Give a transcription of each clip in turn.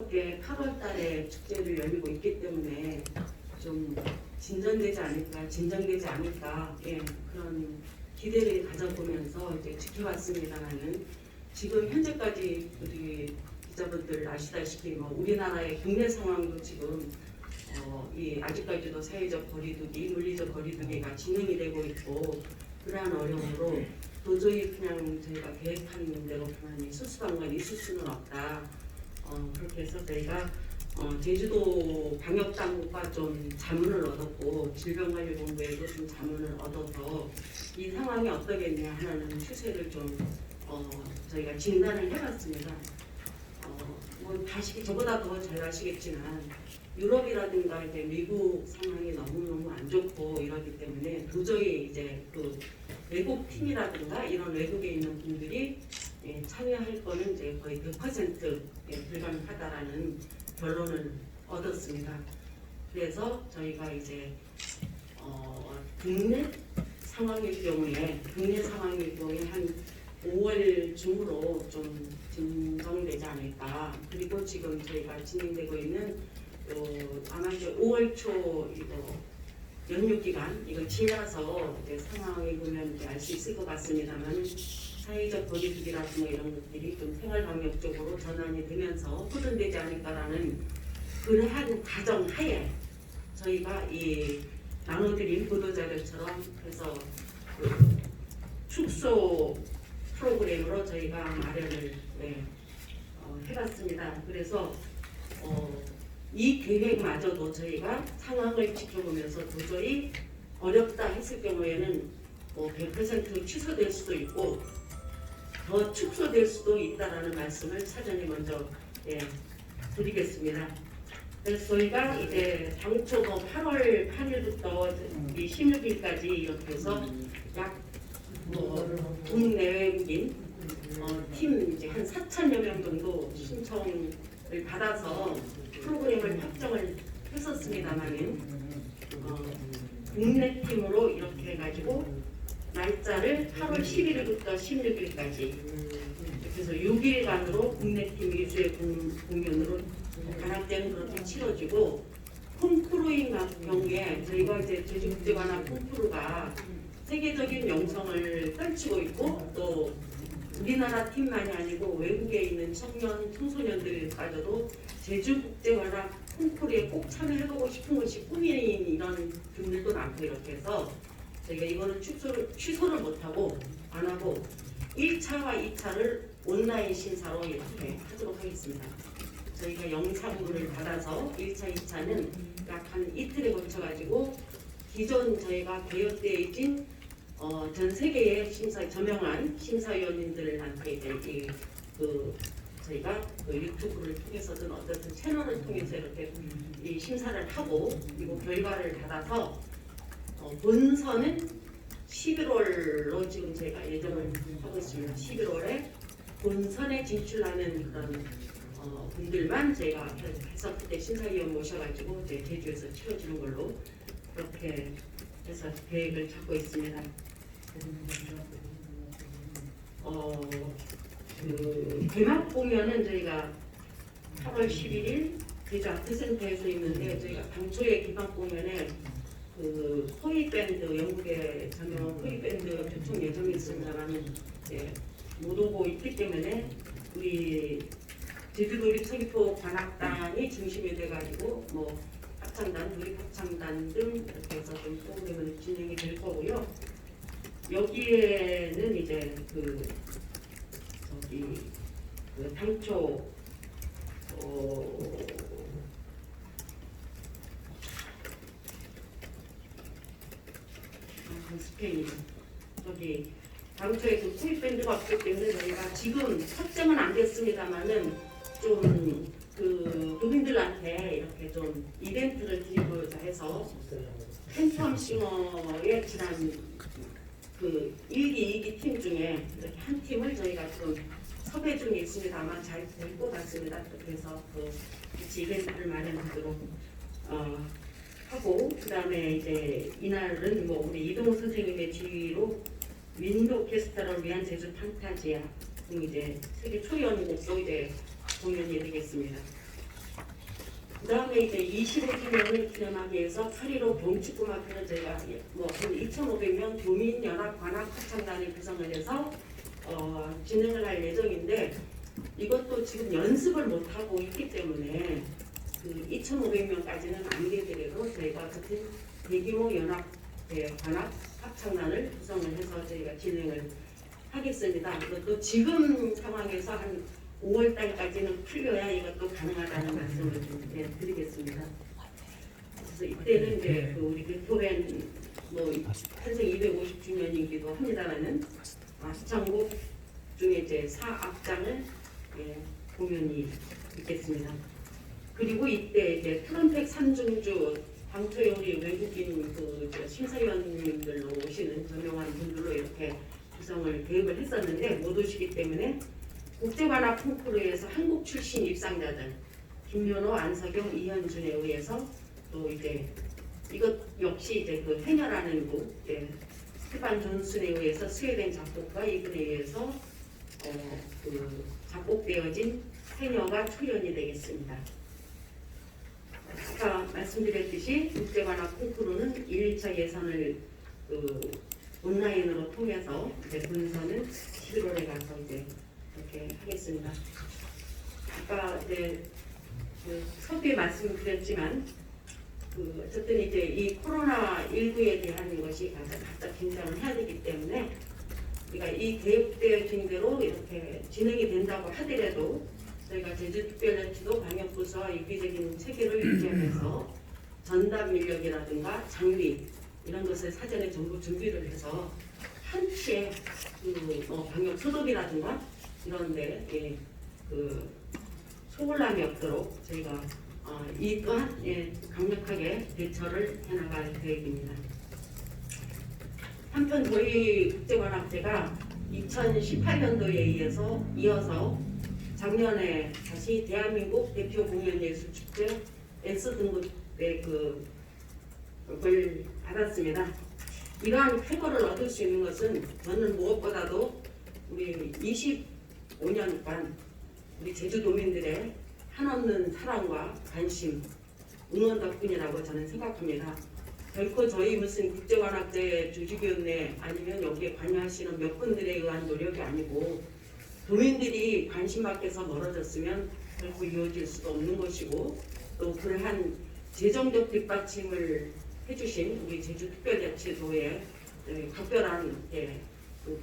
이렇게 8월 달에 축제를 열리고 있기 때문에 좀 진전되지 않을까, 예, 그런 기대를 가져보면서 이제 지켜봤습니다만은 지금 현재까지 우리 기자분들 아시다시피 뭐 우리나라의 국내 상황도 지금 이 아직까지도 사회적 거리두기, 물리적 거리두기가 진행이 되고 있고 그러한 어려움으로 도저히 그냥 저희가 계획한 대로 가만히 수수방관 있을 수는 없다. 그렇게 해서 저희가 제주도 방역당국과 좀 자문을 얻었고 질병관리본부에도 좀 자문을 얻어서 이 상황이 어떠겠냐 하는 추세를 좀 저희가 진단을 해봤습니다. 뭐 다시 저보다 더 잘 아시겠지만 유럽이라든가 이제 미국 상황이 너무너무 안 좋고 이러기 때문에 도저히 이제 그 외국 팀이라든가 이런 외국에 있는 분들이 참여할 거는 이제 거의 100% 불가능하다라는 결론을 얻었습니다. 그래서 저희가 이제 국내 상황일 경우에 한 5월 중으로 좀 진정되지 않을까. 그리고 지금 저희가 진행되고 있는 아마 이제 5월 초 이거 연휴 기간 이거 지나서 이제 상황을 보면 이제 알 수 있을 것 같습니다만 사회적 거리두기라든가 이런 것들이 좀 생활방역적으로 전환이 되면서 호전되지 않을까라는 그러한 가정하에 저희가 이 나눠드린 보도자료처럼 해서 축소 프로그램으로 저희가 마련을 해봤습니다. 그래서 이 계획마저도 저희가 상황을 지켜보면서 도저히 어렵다 했을 경우에는 100% 취소될 수도 있고 더 축소될 수도 있다라는 말씀을 사전에 먼저 드리겠습니다. 그래서 저희가 이제 당초 8월 8일부터 16일까지 이렇게 해서 약 국내외국인 팀 이제 한 4,000여 명 정도 신청을 받아서 프로그램을 확정을 했었습니다만은 국내 팀으로 이렇게 해가지고 날짜를 8월 11일부터 16일까지 그래서 6일간으로 국내 팀 위주의 공연으로 관악제는 그렇게 치러지고 콩쿠르인 경우에 저희가 이제 제주국제관악 콩쿠르가 세계적인 명성을 떨치고 있고 또 우리나라 팀만이 아니고 외국에 있는 청소년들까지도 제주국제관악 콩쿠르에 꼭 참여해보고 싶은 것이 꿈인 이런 분들도 많고 이렇게 해서 저희가 이거는 취소를 못하고 안 하고 1차와 2차를 온라인 심사로 이렇게 하도록 하겠습니다. 저희가 영상물을 받아서 1차, 2차는 약 한 이틀에 걸쳐가지고 기존 저희가 개혁되어진 전 세계의 저명한 심사위원님들한테 이제 저희가 유튜브를 통해서든 어떤 채널을 통해서 이렇게 이 심사를 하고 그리고 결과를 받아서 본선은 11월로 지금 저희가 예정을 하고 있습니다. 11월에 본선에 진출하는 그런 분들만 저희가 해서 그때 심사위원 모셔가지고 이제 제주에서 치러지는 걸로 그렇게 해서 계획을 잡고 있습니다. 개막 공연은 저희가 8월 11일 제주 아트센터에서 있는데 저희가 당초에 개막 공연에 포이 밴드 영국의 저명 포이 밴드 초청 예정이 있습니다만은 못 오고 있기 때문에 우리 제주도립 서귀포 관악단이 중심이 돼가지고 뭐 합창단, 도립합창단 등 이렇게 해서 좀 프로그램을 진행이 될 거고요. 여기에는 이제 당초 스페인 당초에 포이 밴드가 없기 때문에 저희가 지금 확정은 안 됐습니다만은 좀 도민들한테 이렇게 좀 이벤트를 드리고자 해서 팬텀 싱어의 지난 1기, 2기 팀 중에 이렇게 한 팀을 저희가 지금 섭외 중에 있습니다. 아마 잘 될 것 같습니다. 그래서 같이 이벤트를 마련하도록 하고 그 다음에 이제 이날은 우리 이동호 선생님의 지휘로 윈드 오케스트라를 위한 제주 판타지아 이제 세계 초연곡도 이제 공연이 되겠습니다. 그다음에 이제 25주년을 기념하기 위해서 8.15 봉축구마표는 저희가 뭐한 2,500명 도민연합 관악 합창단을 구성을 해서 진행을 할 예정인데 이것도 지금 연습을 못 하고 있기 때문에 그 2,500명까지는 안 되더라도 저희가 같은 대규모 연합 관악 합창단을 구성을 해서 저희가 진행을 하겠습니다. 이것도 지금 상황에서 한 5월 달까지는 풀려야 이것도 가능하다는 말씀을 좀 드리겠습니다. 그래서 이때는 이제 그 우리 교토랜 뭐 탄생 250주년이기도 합니다만은 합창곡 중에 이제 4악장을 공연이 있겠습니다. 그리고 이때 이제 트럼펫 3중주 당초에 우리 외국인 그 심사위원님들로 오시는 저명한 분들로 이렇게 구성을 계획을 했었는데 못 오시기 때문에 국제관악 콩쿠르에서 한국 출신 입상자들 김연호, 안석영, 이현준에 의해서 또 이제 이것 역시 이제 그 해녀라는 곡 스테판 존슨에 의해서 스웨덴 작곡가 이분에 의해서 그 작곡되어진 해녀가 출연이 되겠습니다. 아까 말씀드렸듯이 국제관악 콩쿠르는 1차 예선을 온라인으로 통해서 이제 본선은 11월에 가서 이제 이렇게 하겠습니다. 아까 이제 그 서두에 말씀드렸지만 어쨌든 이제 이 코로나 19에 대한 것이 각자 긴장을 해야 되기 때문에 우리가 이 계획되어진 대로 이렇게 진행이 된다고 하더라도 저희가 제주특별자치도 방역부서와 유기적인 체계를 유지하면서 전담 인력이라든가 장비 이런 것을 사전에 전부 준비를 해서 한치의 방역 소독이라든가 이런데 그 소홀함이 없도록 저희가 이 또한 강력하게 대처를 해나갈 계획입니다. 한편 저희 국제관악제가 2018년도에 이어서 작년에 다시 대한민국 대표 공연예술축제 S 등급의 그걸 받았습니다. 이러한 쾌거를 얻을 수 있는 것은 저는 무엇보다도 우리 25년간 우리 제주도민들의 한없는 사랑과 관심, 응원 덕분이라고 저는 생각합니다. 결코 저희 무슨 국제관악제 조직위원회 아니면 여기에 관여하시는 몇 분들에 의한 노력이 아니고 도민들이 관심 밖에서 멀어졌으면 결코 이루어질 수도 없는 것이고 또 그러한 재정적 뒷받침을 해주신 우리 제주특별자치도에 각별한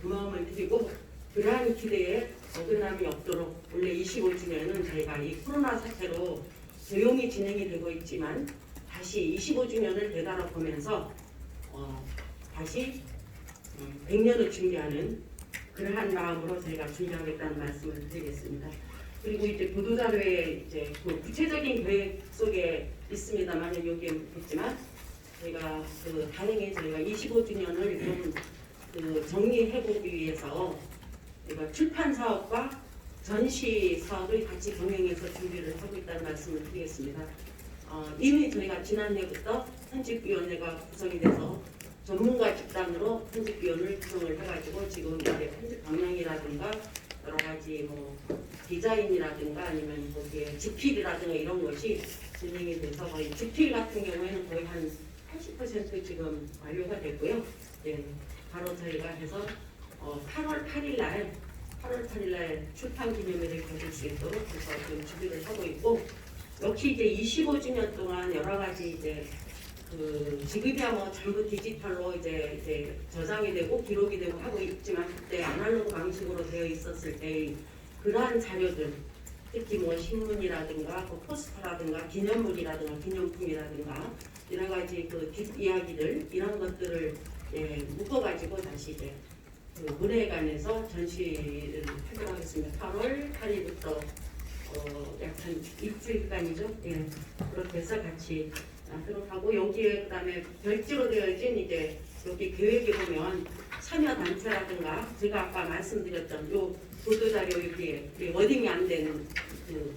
고마움을 드리고 그러한 기대에 어긋남이 없도록 원래 25주년은 저희가 이 코로나 사태로 조용히 진행이 되고 있지만 다시 25주년을 되돌아 보면서 다시 100년을 준비하는 그러한 마음으로 저희가 준비하겠다는 말씀을 드리겠습니다. 그리고 이제 보도자료에 이제 그 구체적인 계획 속에 있습니다만 여기에 있지만 저희가 다행히 저희가 25주년을 좀 정리해보기 위해서 저희가 출판 사업과 전시 사업을 같이 병행해서 준비를 하고 있다는 말씀을 드리겠습니다. 이미 저희가 지난해부터 편집위원회가 구성이 돼서 전문가 집단으로 편집위원을 구성을 해가지고 지금 이제 편집 방향이라든가 여러 가지 디자인이라든가 아니면 거기에 집필이라든가 이런 것이 진행이 돼서 거의 집필 같은 경우에는 거의 한 80% 지금 완료가 됐고요. 바로 저희가 해서 8월 8일 날 출판 기념회를 가질 수 있도록 해서 지금 준비를 하고 있고 역시 이제 25주년 동안 여러 가지 이제 지금이야 전부 디지털로 이제 저장이 되고 기록이 되고 하고 있지만 그때 아날로그 방식으로 되어 있었을 때 그러한 자료들 특히 신문이라든가 포스터라든가 기념물이라든가 기념품이라든가 여러 가지 뒷이야기들 이런 것들을 묶어가지고 다시 이제 문예관에서 전시를 하도록 하겠습니다. 8월 8일부터 약 한 일주일간이죠. 그렇게 해서 같이 하도록 하고 여기에 그다음에 별지로 되어진 이제 여기 계획에 보면 참여 단체라든가 제가 아까 말씀드렸던 요 보도자료 여기에 워딩이 안 된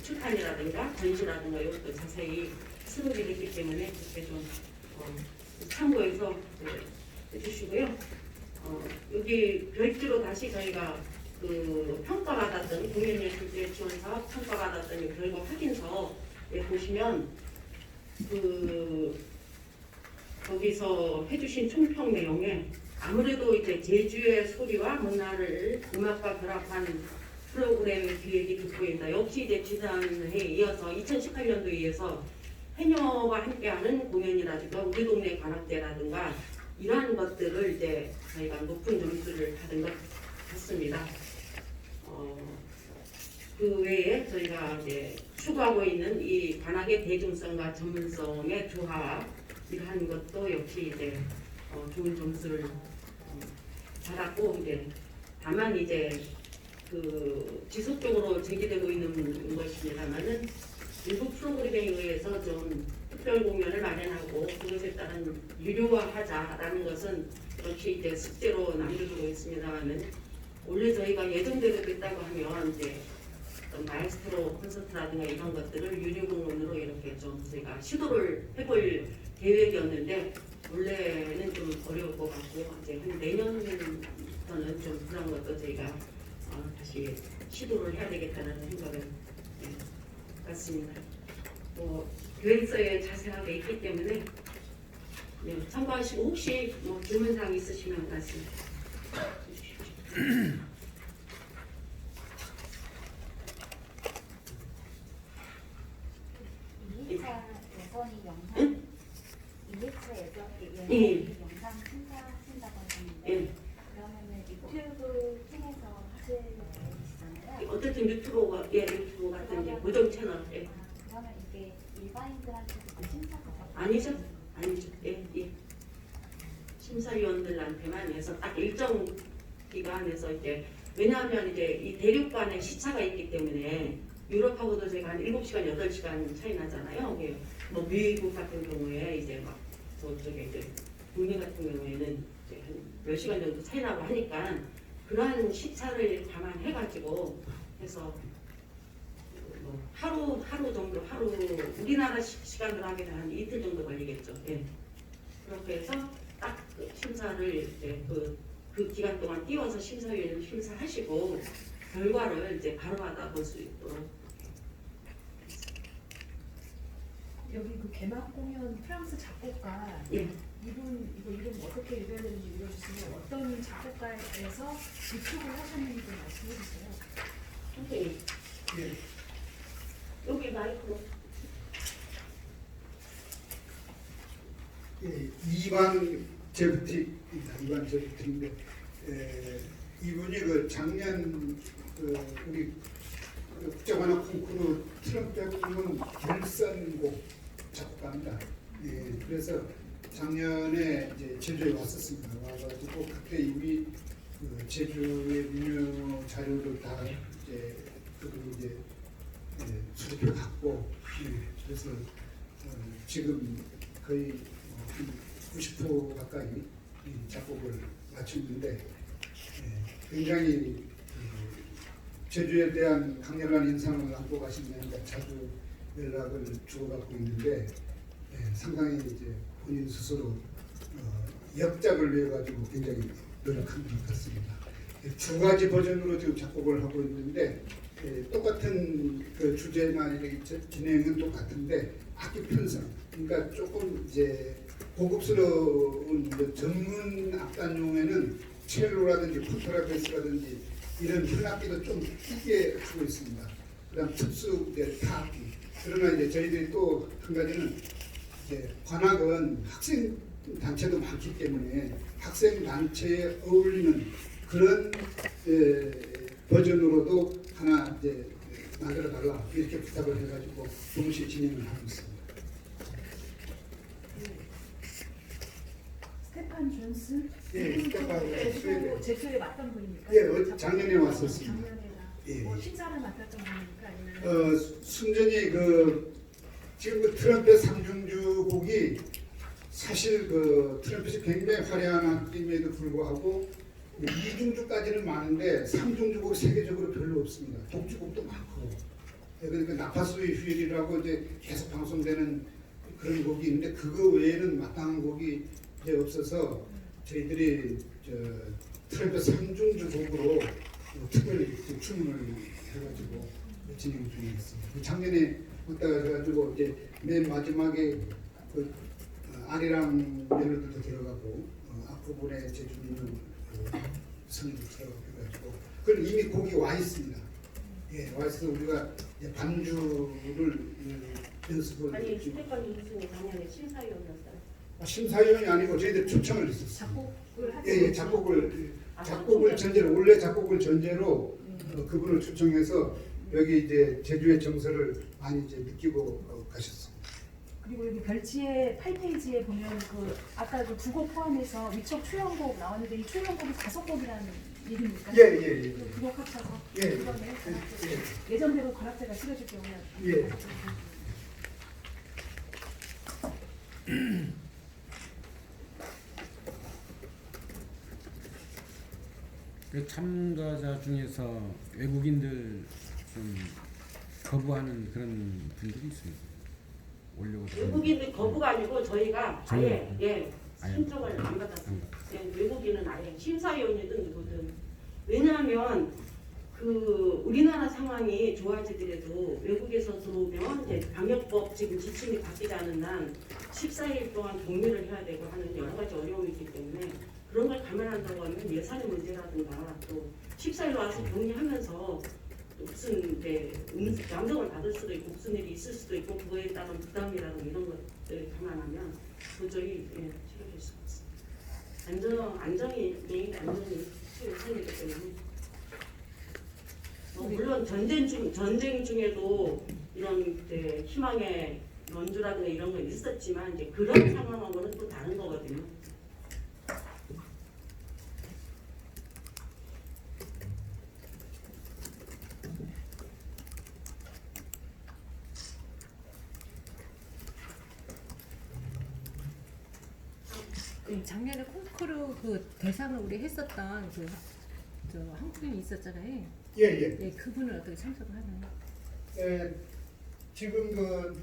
출판이라든가 전시라든가 이것도 자세히 수록이 됐기 때문에 그렇게 좀 참고해서 해주시고요. 여기 별지로 다시 저희가 평가받았던 공연예술제 지원사업 평가받았던 결과 확인서에 보시면 그 거기서 해주신 총평 내용에 아무래도 이제 제주의 소리와 문화를 음악과 결합한 프로그램 기획이 돋보인다. 역시 이제 지난해에 이어서 2018년도에 이어서 해녀와 함께하는 공연이라든가 우리 동네 관악대라든가 이러한 것들을 이제 저희가 높은 점수를 받은 것 같습니다. 그 외에 저희가 이제 추구하고 있는 이 관악의 대중성과 전문성의 조화 이러한 것도 역시 이제 좋은 점수를 받았고 이제 다만 이제 그 지속적으로 제기되고 있는 것입니다만은 일부 프로그램에 의해서 좀 특별 공연을 마련하고 그것에 따른 유료화하자라는 것은 역시 이제 숙제로 남겨두고 있습니다만은 원래 저희가 예정대로 됐다고 하면 이제 어떤 마에스트로 콘서트라든가 이런 것들을 유료 공연으로 이렇게 좀 저희가 시도를 해볼 계획이었는데 원래는 좀 어려울 것 같고 이제 한 내년부터는 좀 그런 것도 저희가 다시 시도를 해야 되겠다는 생각을 같습니다. 계획서에 자세하게 있기 때문에 참고하시고 혹시 질문사항 있으시면 말씀 주십시오. 영상 심사하신다고 하셨는데 그러면은 유튜브 통해서 하실 예정이시잖아요. 어쨌든 유튜브 같은 이제 고정 채널. 그러면 이게 일반인들한테도 심사가 아니죠. 예. 심사위원들한테만 해서 딱 일정 기간에서 이제 왜냐하면 이제 이 대륙간에 시차가 있기 때문에 유럽하고도 제가 한 7시간, 8시간 차이 나잖아요. 이게 뭐 미국 같은 경우에 이제 막 저쪽에 이제 국내 같은 경우에는 이제 한 몇 시간 정도 차이 나고 하니까 그러한 시차를 감안해가지고 해서 뭐 하루 정도 우리나라 시간으로 하기는 한 이틀 정도 걸리겠죠. 예. 그렇게 해서 딱 그 심사를 이제 그 기간 동안 띄워서 심사위원을 심사하시고 결과를 이제 바로 받아볼 수 있도록. 여기 그 개막 공연 프랑스 작곡가 예. 이분 이름 어떻게 읽어야 되는지 읽어주시면 어떤 작곡가에서 유튜브를 하셨는지 좀 말씀해 주세요. 선생님. 예. 여기 마이크로. 예, 이관 제부틱입니다. 이관 제부틱인데 이분이 그 작년 우리 국제관악 콩쿠르 트럼펫 부문 결선곡 작곡가입니다. 예, 그래서 작년에 이제 제주에 왔었습니다. 와가지고 그때 이미 그 제주의 민요 자료를 다 이제 그리고 이제 수집해 갖고 그래서 지금 거의 90% 가까이 작곡을 마쳤는데 굉장히 제주에 대한 강렬한 인상을 안고 가시면서 자주 연락을 주고받고 있는데 상당히 이제 본인 스스로 역작을 내가지고 굉장히 노력한 것 같습니다. 두 가지 버전으로 지금 작곡을 하고 있는데 똑같은 그 주제나 이렇게 진행은 똑같은데 악기 편성, 그러니까 조금 이제 고급스러운 전문 악단용에는 첼로라든지 콘트라베이스라든지 이런 현악기도 좀 크게 주고 있습니다. 그다음 특수 이제 타악기. 그러나 이제 저희들이 또 한 가지는 이제 관악은 학생 단체도 많기 때문에 학생 단체에 어울리는 그런 버전으로도 하나 이제 만들어 달라 이렇게 부탁을 해가지고 동시에 진행을 하고 있습니다. 스테판 존슨? 예, 스테판 제주에 왔던 분입니까? 예, 작년에 왔었습니다. 작년에나 예. 뭐 심사를 맡았던 분입니까? 아니면 순전히 지금 그 트럼펫 삼중주 곡이 사실 그 트럼펫이 굉장히 화려한 악기임에도 불구하고 이중주까지는 많은데 삼중주곡 세계적으로 별로 없습니다. 독주곡도 많고. 그러니까 나파수의 휴일이라고 이제 계속 방송되는 그런 곡이 있는데 그거 외에는 마땅한 곡이 이제 없어서 저희들이 트럼펫 삼중주 곡으로 특별히 주문을 해가지고 진행 중에 있습니다. 작년에 왔다가 해가지고 이제 맨 마지막에 그 아리랑 멜로디도 들어가고 앞부분에 제주도 성도 들어가고 해가지고 그건 이미 곡이 와 있습니다. 예, 와 있어서 우리가 이제 반주를 연습을 아니 스테판 교수님 작년에 심사위원이었어요. 심사위원이 아니고 저희들 초청을 했었어요. 작곡을 하지. 예, 작곡을 전제로 원래 작곡을 전제로 그분을 초청해서 여기 이제 제주의 정서를 많이 이제 느끼고 가셨습니다. 그리고 여기 별지의 8페이지에 보면 그 아까 그 두 곡 포함해서 위촉 출연곡 나왔는데 이 출연곡이 5곡이라는 얘기입니까? 예. 그 곡 합쳐서 예. 이번에 예정대로 관악제가 치러질 경우에 예. 그 참가자 중에서 외국인들 좀 거부하는 그런 분들이 있습니다. 오려고 외국인들 거부가 아니고 저희가 아예 예 아예. 신청을 안 받았어요. 예, 외국인은 아예 심사위원이든 누구든. 왜냐하면 그 우리나라 상황이 좋아지더라도 외국에서 들어오면 이제 방역법 지금 지침이 바뀌지 않은 한 14일 동안 격리를 해야 되고 하는 여러 가지 어려움이 있기 때문에 그런 걸 감안한다고 하면 예산의 문제라든가 또 14일 와서 격리하면서 무슨 이제 양성을 받을 수도 있고 무슨 일이 있을 수도 있고 그거에 따른 부담이라든가 이런 것들을 감안하면 도저히 치러질 수가 없습니다. 안정이 메인 안정이 최우선이기 때문에 물론 전쟁 중에도 이런 희망의 연주라든가 이런 건 있었지만 이제 그런 상황하고는 또 다른 거거든요. 작년에 콩쿠르 그 대상을 우리 했었던 그 저 한국인이 있었잖아요. 예. 예, 그분은 어떻게 참석을 하나요? 지금 그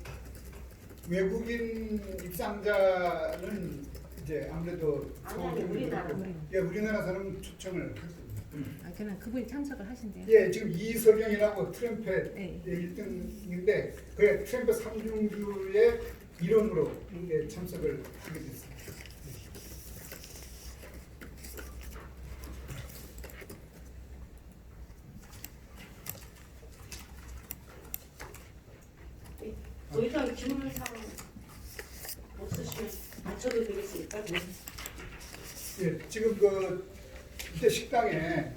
외국인 입상자는 이제 아무래도 아니 우리나라 예, 우리나라 사람 초청을 했습니다. 아, 그냥 그분이 참석을 하신대요. 예, 지금 이석영이라고 트럼펫 네. 1등인데 그 트럼펫 3중주의 일원으로 참석을 하게 됐습니다. 더 이상 질문 사항 없으시면 맞춰도 되겠습니까? 예, 지금 그 이때 식당에